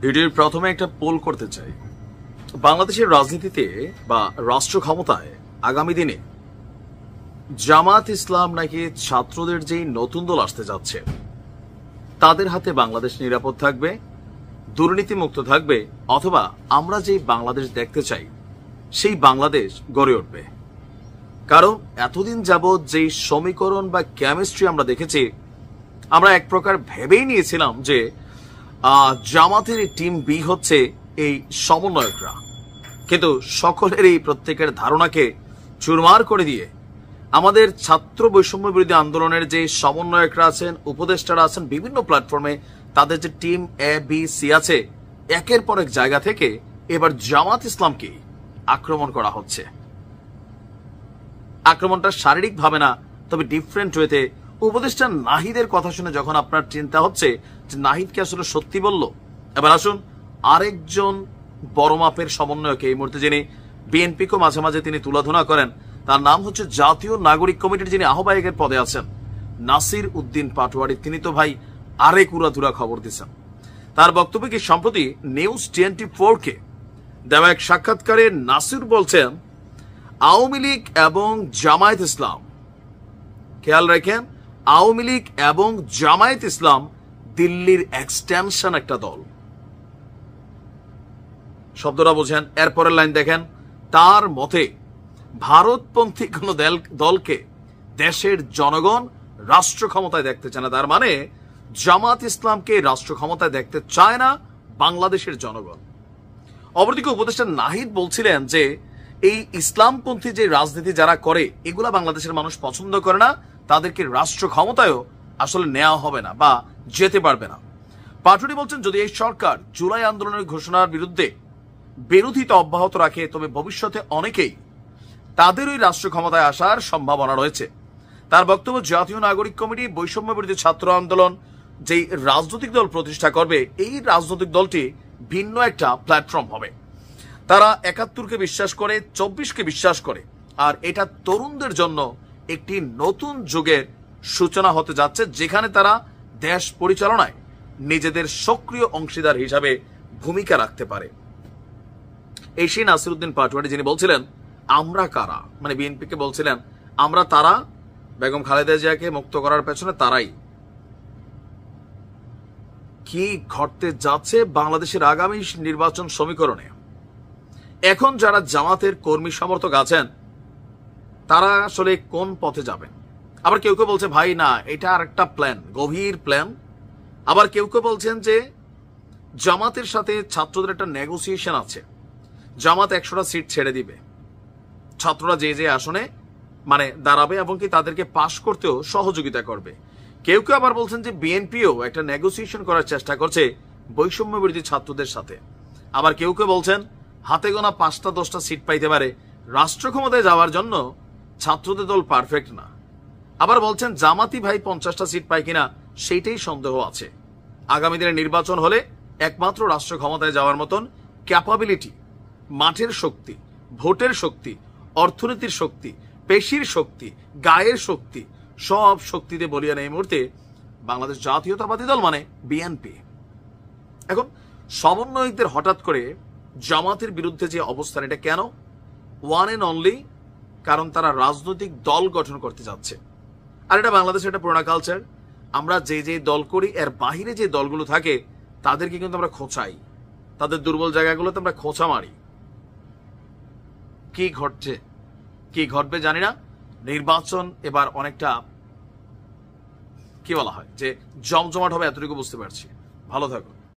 ভিডিওর প্রথমে একটা পোল করতে চাই। বাংলাদেশের রাজনীতিতে বা রাষ্ট্র ক্ষমতায় আগামী দিনে জামাত ইসলাম নাকি ছাত্রদের যেই নতুন দল আসতে যাচ্ছে তাদের হাতে বাংলাদেশ নিরাপদ থাকবে, দুর্নীতিমুক্ত থাকবে, অথবা আমরা যেই বাংলাদেশ দেখতে চাই সেই বাংলাদেশ গড়ে উঠবে। কারণ এতদিন যাবৎ যেই সমীকরণ বা কেমিস্ট্রি আমরা দেখেছি, আমরা এক প্রকার ভেবেই নিয়েছিলাম যে জামাতের এই টিম বি হচ্ছে এই সমন্বয়করা, কিন্তু সকলের এই প্রত্যেকের ধারণাকে চুরমার করে দিয়ে আমাদের ছাত্র বৈষম্য বিরোধী আন্দোলনের যে সমন্বয়করা আছেন, উপদেষ্টারা আছেন, বিভিন্ন প্ল্যাটফর্মে তাদের যে টিম এ বি সি আছে, একের পর এক জায়গা থেকে এবার জামাত ইসলামকে আক্রমণ করা হচ্ছে। আক্রমণটা শারীরিক ভাবে না, তবে ডিফারেন্ট ওয়েতে। উপদেষ্টা নাহিদের কথা শুনে যখন আপনার চিন্তা হচ্ছে যে নাহিদ কি আসলে সত্যি বলল, এবার আসুন আরেকজন বড় মাপের সমন্বয়কে এই মুহূর্তে যিনি বিএনপিকে মাঝে মাঝে তিনি তুলাধুনা করেন, তার নাম হচ্ছে জাতীয় নাগরিক কমিটির যিনি আহ্বায়কের পদে আছেন নাসির উদ্দিন পাটোয়ারি। তিনি তো ভাই আরেক উড়াধুরা খবর দিচ্ছেন। তার বক্তব্য কি সম্প্রতি নিউজ 24-কে দেওয়া এক সাক্ষাৎকারে নাসির বলছেন আওয়ামী লীগ এবং জামায়াত ইসলাম, খেয়াল রাখেন, আওয়ামী লীগ এবং জামায়াত ইসলাম দিল্লির এক্সটেনশন একটা দল। শব্দটা বোঝেন। এরপরের লাইন দেখেন, তার মতে ভারতপন্থী কোন দলকে দেশের জনগণ রাষ্ট্র ক্ষমতায় দেখতে চায় না। তার মানে জামাত ইসলামকে রাষ্ট্র ক্ষমতায় দেখতে চায় না বাংলাদেশের জনগণ। অপরদিকে উপদেষ্টা নাহিদ বলছিলেন যে এই ইসলামপন্থী যে রাজনীতি যারা করে এগুলা বাংলাদেশের মানুষ পছন্দ করে না, তাদেরকে রাষ্ট্র ক্ষমতায়ও আসলে নেওয়া হবে না বা যেতে পারবে না। পাটোয়ারি বলছেন যদি এই সরকার জুলাই আন্দোলনের ঘোষণার বিরুদ্ধে বিরোধিতা অব্যাহত রাখে তবে ভবিষ্যতে অনেকেই তাদের ওই রাষ্ট্র ক্ষমতায় আসার সম্ভাবনা রয়েছে। তার বক্তব্য, জাতীয় নাগরিক কমিটি বৈষম্য বিরোধী ছাত্র আন্দোলন যেই রাজনৈতিক দল প্রতিষ্ঠা করবে, এই রাজনৈতিক দলটি ভিন্ন একটা প্ল্যাটফর্ম হবে। তারা ৭১কে বিশ্বাস করে, ২৪কে বিশ্বাস করে, আর এটা তরুণদের জন্য একটি নতুন যুগের সূচনা হতে যাচ্ছে, যেখানে তারা দেশ পরিচালনায় নিজেদের সক্রিয় অংশীদার হিসাবে ভূমিকা রাখতে পারে। এই সেই নাসির উদ্দিন পাটোয়ারি যিনি বলছিলেন আমরা কারা, মানে বিএনপিকে বলছিলেন আমরা তারা, বেগম খালেদা জিয়াকে মুক্ত করার পেছনে তারাই। কি ঘটতে যাচ্ছে বাংলাদেশের আগামী নির্বাচন সমীকরণে? এখন যারা জামাতের কর্মী সমর্থক আছেন তারা আসলে কোন পথে যাবেন? আবার কেউ কেউ বলছে ভাই না, এটা আর একটা প্ল্যান, গভীর প্ল্যান। আবার কেউ কেউ বলছেন যে জামাতের সাথে ছাত্রদের একটা নেগোসিয়েশন আছে, জামাত ১০০টা সিট ছেড়ে দিবে, ছাত্ররা যে যে আসনে মানে দাঁড়াবে এবং কি তাদেরকে পাশ করতেও সহযোগিতা করবে। কেউ কেউ আবার বলছেন যে বিএনপিও একটা নেগোসিয়েশন করার চেষ্টা করছে বৈষম্য বিরোধী ছাত্রদের সাথে। আবার কেউ কেউ বলছেন হাতে গোনা ৫টা-১০টা সিট পাইতে পারে, রাষ্ট্র ক্ষমতায় যাওয়ার জন্য ছাত্রদের দল পারফেক্ট না। আবার বলছেন জামাতি ভাই ৫০টা সিট পায় কিনা সেইটাই সন্দেহ আছে। আগামী দিনে নির্বাচন হলে একমাত্র রাষ্ট্র ক্ষমতায় যাওয়ার মতন ক্যাপাবিলিটি, মাঠের শক্তি, ভোটের শক্তি, অর্থনীতির শক্তি, পেশির শক্তি, গায়ের শক্তি, সব শক্তিতে বলিয়ান এই মুহূর্তে বাংলাদেশ জাতীয়তাবাদী দল মানে বিএনপি। এখন সমন্বয়কদের হঠাৎ করে জামাতের বিরুদ্ধে যে অবস্থান, এটা কেন? ওয়ান এন্ড অনলি কারণ তারা রাজনৈতিক দল গঠন করতে যাচ্ছে। আর এটা বাংলাদেশের একটা পুরোনো কালচার। আমরা যে যে দল করি এর বাহিরে যে দলগুলো থাকে তাদেরকে কিন্তু আমরা খোঁচাই, তাদের দুর্বল জায়গাগুলোতে আমরা খোঁচা মারি। কি ঘটছে, কি ঘটবে জানি না। নির্বাচন এবার অনেকটা কি বলা হয় যে জমজমাট হবে, এতটুকু বুঝতে পারছি। ভালো থাকুন।